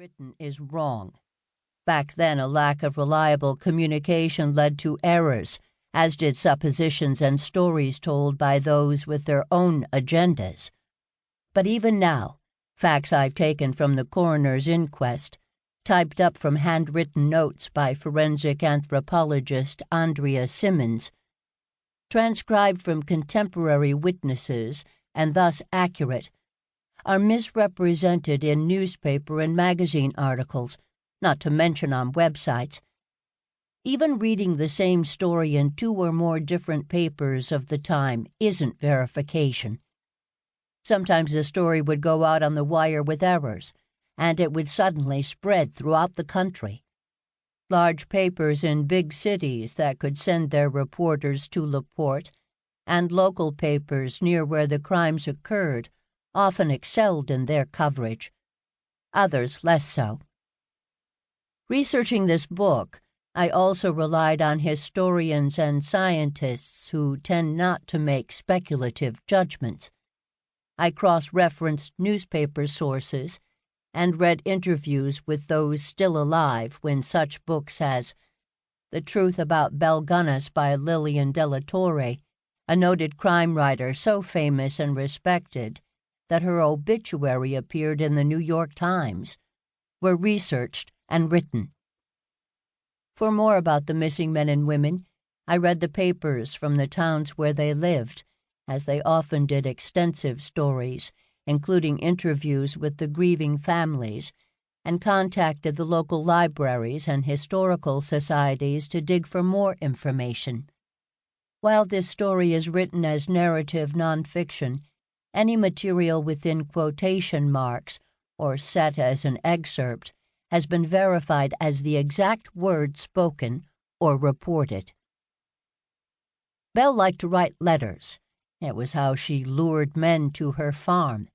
written is wrong. Back then, a lack of reliable communication led to errors, as did suppositions and stories told by those with their own agendas. But even now, facts I've taken from the coroner's inquest, typed up from handwritten notes by forensic anthropologist Andrea Simmons, transcribed from contemporary witnesses and thus accurate, are misrepresented in newspaper and magazine articles, not to mention on websites. Even reading the same story in 2 or more different papers of the time isn't verification. Sometimes a story would go out on the wire with errors, and it would suddenly spread throughout the country. Large papers in big cities that could send their reporters to Porte, and local papers near where the crimes occurred often excelled in their coverage, others less so. Researching this book, I also relied on historians and scientists who tend not to make speculative judgments. I cross-referenced newspaper sources and read interviews with those still alive when such books as The Truth About Belle Gunness by Lillian Della Torre, a noted crime writer so famous and respected that her obituary appeared in the New York Times, were researched and written. For more about the missing men and women, I read the papers from the towns where they lived, as they often did extensive stories, including interviews with the grieving families, and contacted the local libraries and historical societies to dig for more information. While this story is written as narrative nonfiction, any material within quotation marks or set as an excerpt has been verified as the exact words spoken or reported. Belle liked to write letters. It was how she lured men to her farm.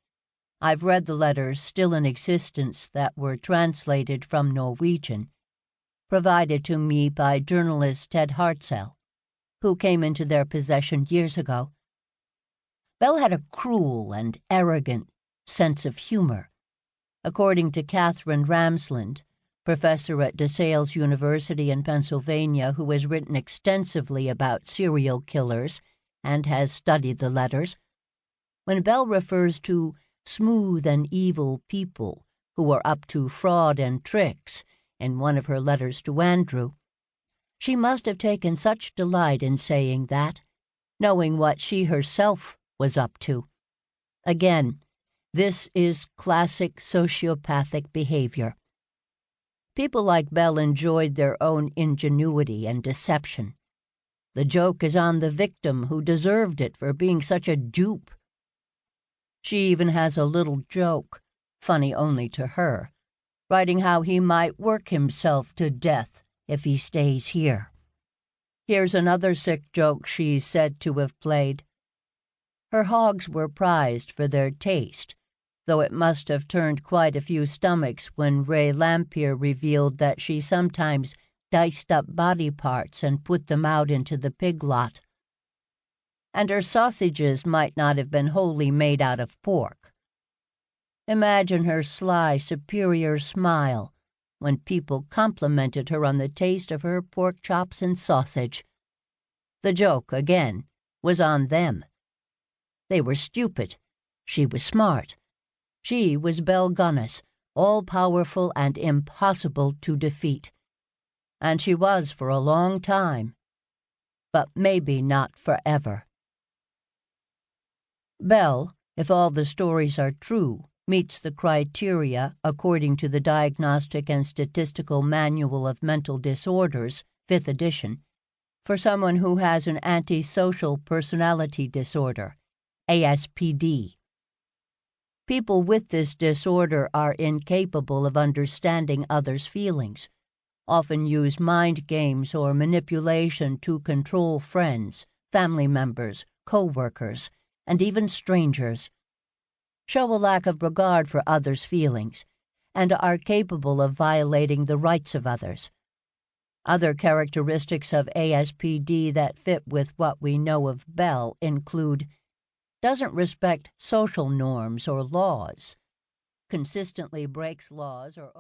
I've read the letters still in existence that were translated from Norwegian, provided to me by journalist Ted Hartzell, who came into their possession years ago. Belle had a cruel and arrogant sense of humor. According to Catherine Ramsland, professor at DeSales University in Pennsylvania, who has written extensively about serial killers and has studied the letters, when Belle refers to smooth and evil people who are up to fraud and tricks in one of her letters to Andrew, she must have taken such delight in saying that, knowing what she herself was up to. Again, this is classic sociopathic behavior. People like Belle enjoyed their own ingenuity and deception. The joke is on the victim who deserved it for being such a dupe. She even has a little joke, funny only to her, writing how he might work himself to death if he stays here. Here's another sick joke she's said to have played. Her hogs were prized for their taste, though it must have turned quite a few stomachs when Ray Lampier revealed that she sometimes diced up body parts and put them out into the pig lot. And her sausages might not have been wholly made out of pork. Imagine her sly, superior smile when people complimented her on the taste of her pork chops and sausage. The joke, again, was on them. They were stupid. She was smart. She was Belle Gunness, all-powerful and impossible to defeat. And she was for a long time. But maybe not forever. Belle, if all the stories are true, meets the criteria, according to the Diagnostic and Statistical Manual of Mental Disorders, 5th edition, for someone who has an antisocial personality disorder, ASPD. People with this disorder are incapable of understanding others' feelings, often use mind games or manipulation to control friends, family members, co-workers, and even strangers, show a lack of regard for others' feelings, and are capable of violating the rights of others. Other characteristics of ASPD that fit with what we know of Belle include doesn't respect social norms or laws, consistently breaks laws or